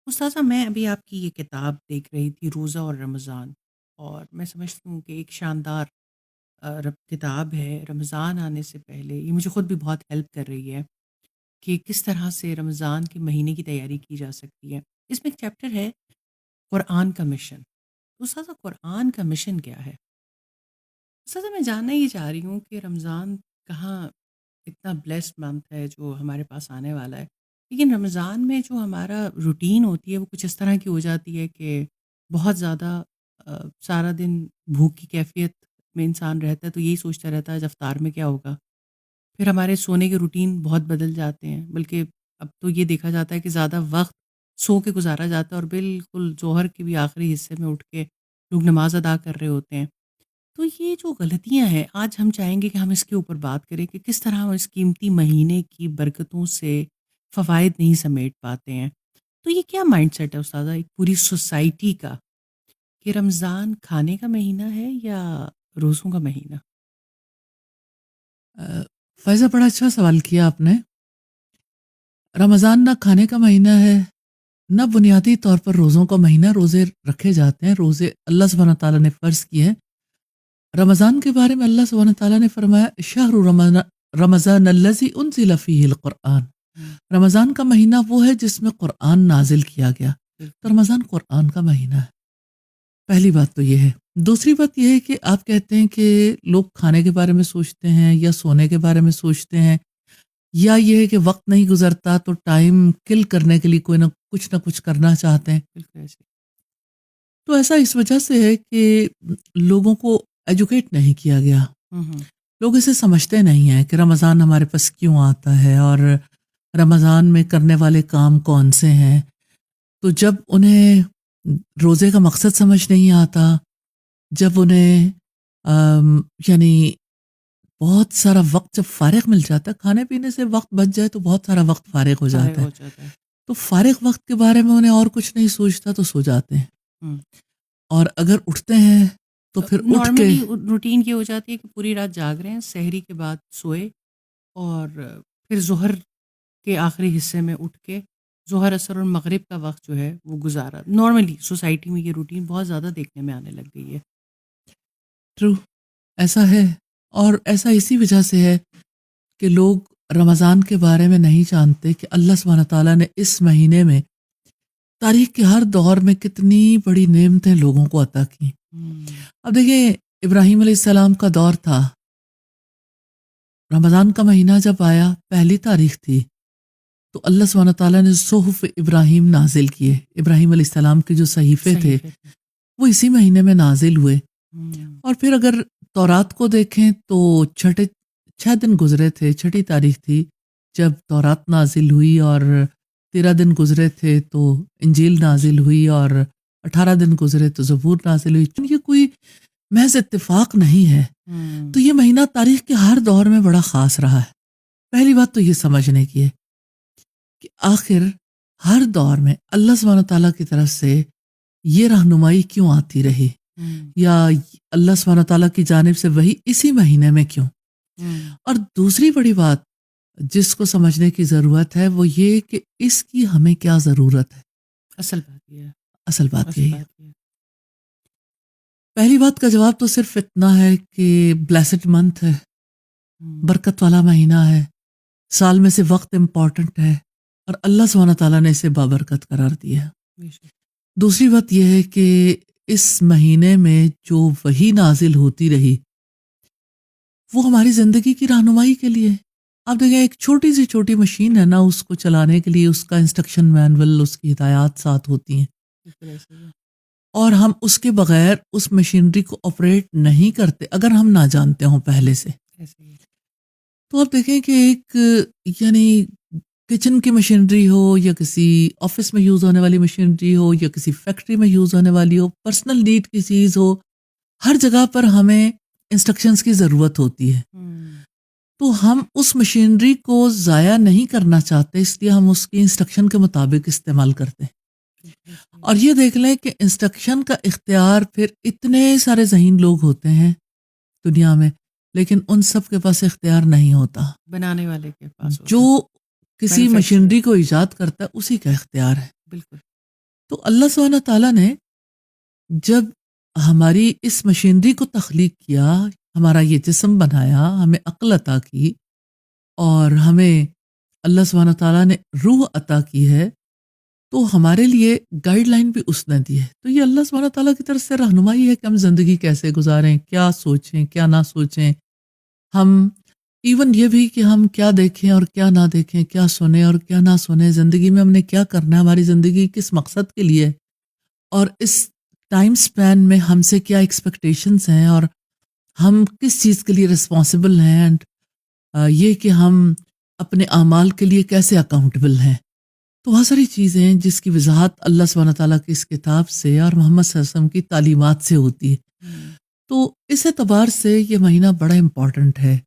استاذہ میں ابھی آپ کی یہ کتاب دیکھ رہی تھی روزہ اور رمضان، اور میں سمجھتی ہوں کہ ایک شاندار کتاب ہے رمضان آنے سے پہلے. یہ مجھے خود بھی بہت ہیلپ کر رہی ہے کہ کس طرح سے رمضان کے مہینے کی تیاری کی جا سکتی ہے. اس میں ایک چیپٹر ہے قرآن کا مشن. تو استاذہ قرآن کا مشن کیا ہے؟ استاذہ میں جاننا یہ چاہ رہی ہوں کہ رمضان کہاں اتنا بلیسڈ منتھ ہے جو ہمارے پاس آنے والا ہے، لیکن رمضان میں جو ہمارا روٹین ہوتی ہے وہ کچھ اس طرح کی ہو جاتی ہے کہ بہت زیادہ سارا دن بھوک کی کیفیت میں انسان رہتا ہے، تو یہی سوچتا رہتا ہے آج افطار میں کیا ہوگا. پھر ہمارے سونے کے روٹین بہت بدل جاتے ہیں، بلکہ اب تو یہ دیکھا جاتا ہے کہ زیادہ وقت سو کے گزارا جاتا ہے، اور بالکل ظہر کے بھی آخری حصے میں اٹھ کے لوگ نماز ادا کر رہے ہوتے ہیں. تو یہ جو غلطیاں ہیں آج ہم چاہیں گے کہ ہم اس کے اوپر بات کریں کہ کس طرح ہم اس قیمتی مہینے کی برکتوں سے فوائد نہیں سمیٹ پاتے ہیں. تو یہ کیا مائنڈ سیٹ ہے استاذہ ایک پوری سوسائٹی کا کہ رمضان کھانے کا مہینہ ہے یا روزوں کا مہینہ؟ فائزہ بڑا اچھا سوال کیا آپ نے. رمضان نہ کھانے کا مہینہ ہے نہ بنیادی طور پر روزوں کا مہینہ. روزے رکھے جاتے ہیں، روزے اللہ سبحانہ تعالیٰ نے فرض کیے ہیں. رمضان کے بارے میں اللہ سبحانہ تعالیٰ نے فرمایا شہر رمضان الذی انزل فیہ القرآن. رمضان کا مہینہ وہ ہے جس میں قرآن نازل کیا گیا. تو رمضان قرآن کا مہینہ ہے. پہلی بات تو یہ ہے. دوسری بات یہ ہے کہ آپ کہتے ہیں کہ لوگ کھانے کے بارے میں سوچتے ہیں یا سونے کے بارے میں سوچتے ہیں، یا یہ ہے کہ وقت نہیں گزرتا تو ٹائم کل کرنے کے لیے کوئی نہ کچھ کرنا چاہتے ہیں. بالکل ایسے. تو ایسا اس وجہ سے ہے کہ لوگوں کو ایجوکیٹ نہیں کیا گیا. ہوں. لوگ اسے سمجھتے نہیں ہیں کہ رمضان ہمارے پاس کیوں آتا ہے اور رمضان میں کرنے والے کام کون سے ہیں. تو جب انہیں روزے کا مقصد سمجھ نہیں آتا، جب انہیں یعنی بہت سارا وقت جب فارغ مل جاتا ہے، کھانے پینے سے وقت بچ جائے تو بہت سارا وقت فارغ ہو فارغ جاتا ہے. ہو جاتا ہے. تو فارغ وقت کے بارے میں انہیں اور کچھ نہیں سوچتا تو سو جاتے ہیں. ہوں. اور اگر اٹھتے ہیں تو پھر اٹھ کے نارملی روٹین یہ ہو جاتی ہے کہ پوری رات جاگ رہے ہیں، سحری کے بعد سوئے، اور پھر ظہر کے آخری حصے میں اٹھ کے ظہر اثر اور مغرب کا وقت جو ہے وہ گزارا. نارملی سوسائٹی میں یہ روٹین بہت زیادہ دیکھنے میں آنے لگ گئی ہے. ٹرو ایسا ہے. اور ایسا اسی وجہ سے ہے کہ لوگ رمضان کے بارے میں نہیں جانتے کہ اللہ سبحانہ تعالیٰ نے اس مہینے میں تاریخ کے ہر دور میں کتنی بڑی نعمتیں لوگوں کو عطا کی. اب دیکھیں، ابراہیم علیہ السلام کا دور تھا. رمضان کا مہینہ جب آیا، پہلی تاریخ تھی، تو اللہ سبحانہ تعالیٰ نے صحف ابراہیم نازل کیے. ابراہیم علیہ السلام کے جو صحیفے تھے وہ اسی مہینے میں نازل ہوئے. اور پھر اگر تورات کو دیکھیں تو 6 دن گزرے تھے. 6ٹھی تاریخ تھی جب تورات نازل ہوئی، اور 13 دن گزرے تھے تو انجیل نازل ہوئی، اور 18 دن گزرے تو زبور نازل ہوئی. یہ کوئی محض اتفاق نہیں ہے. تو یہ مہینہ تاریخ کے ہر دور میں بڑا خاص رہا ہے. پہلی بات تو یہ سمجھنے کی ہے کہ آخر ہر دور میں اللہ سبحانہ تعالیٰ کی طرف سے یہ رہنمائی کیوں آتی رہی، یا اللہ سبحانہ تعالیٰ کی جانب سے وہی اسی مہینے میں کیوں. اور دوسری بڑی بات جس کو سمجھنے کی ضرورت ہے وہ یہ کہ اس کی ہمیں کیا ضرورت ہے. اصل بات یہ ہے. اصل بات یہی ہے. پہلی بات کا جواب تو صرف اتنا ہے کہ بلیسڈ منتھ ہے، برکت والا مہینہ ہے، سال میں سے وقت امپورٹنٹ ہے، اور اللہ سبحانہ تعالیٰ نے اسے بابرکت قرار دیا ہے. دوسری بات یہ ہے کہ اس مہینے میں جو وحی نازل ہوتی رہی وہ ہماری زندگی کی رہنمائی کے لیے. آپ دیکھیں، ایک چھوٹی مشین ہے نا، اس کو چلانے کے لیے اس کا انسٹرکشن مینول، اس کی ہدایات ساتھ ہوتی ہیں، اور ہم اس کے بغیر اس مشینری کو آپریٹ نہیں کرتے اگر ہم نہ جانتے ہوں پہلے سے. تو آپ دیکھیں کہ ایک یعنی کچن کی مشینری ہو، یا کسی آفس میں یوز ہونے والی مشینری ہو، یا کسی فیکٹری میں یوز ہونے والی ہو، پرسنل نیڈ کی چیز ہو، ہر جگہ پر ہمیں انسٹرکشنز کی ضرورت ہوتی ہے. تو ہم اس مشینری کو ضائع نہیں کرنا چاہتے، اس لیے ہم اس کی انسٹرکشن کے مطابق استعمال کرتے ہیں. اور یہ دیکھ لیں کہ انسٹرکشن کا اختیار پھر اتنے سارے ذہین لوگ ہوتے ہیں دنیا میں، لیکن ان سب کے پاس اختیار نہیں ہوتا. بنانے والے کے پاس جو کسی مشینری کو ایجاد کرتا ہے اسی کا اختیار ہے. بالکل. تو اللہ سبحانہ تعالیٰ نے جب ہماری اس مشینری کو تخلیق کیا، ہمارا یہ جسم بنایا، ہمیں عقل عطا کی، اور ہمیں اللہ سبحانہ تعالیٰ نے روح عطا کی ہے، تو ہمارے لیے گائیڈ لائن بھی اس نے دی ہے. تو یہ اللہ سبحانہ تعالیٰ کی طرف سے رہنمائی ہے کہ ہم زندگی کیسے گزاریں، کیا سوچیں، کیا نہ سوچیں. ہم ایون یہ بھی کہ ہم کیا دیکھیں اور کیا نہ دیکھیں، کیا سنیں اور کیا نہ سنیں، زندگی میں ہم نے کیا کرنا ہے، ہماری زندگی کس مقصد کے لیے، اور اس ٹائم سپین میں ہم سے کیا ایکسپیکٹیشنز ہیں، اور ہم کس چیز کے لیے رسپانسبل ہیں، اینڈ یہ کہ ہم اپنے اعمال کے لیے کیسے اکاؤنٹیبل ہیں. تو بہت ساری چیزیں ہیں جس کی وضاحت اللہ سبحانہ تعالیٰ کی اس کتاب سے اور محمد صلی اللہ علیہ وسلم کی تعلیمات سے ہوتی ہے. تو اس اعتبار سے یہ مہینہ بڑا امپورٹنٹ ہے.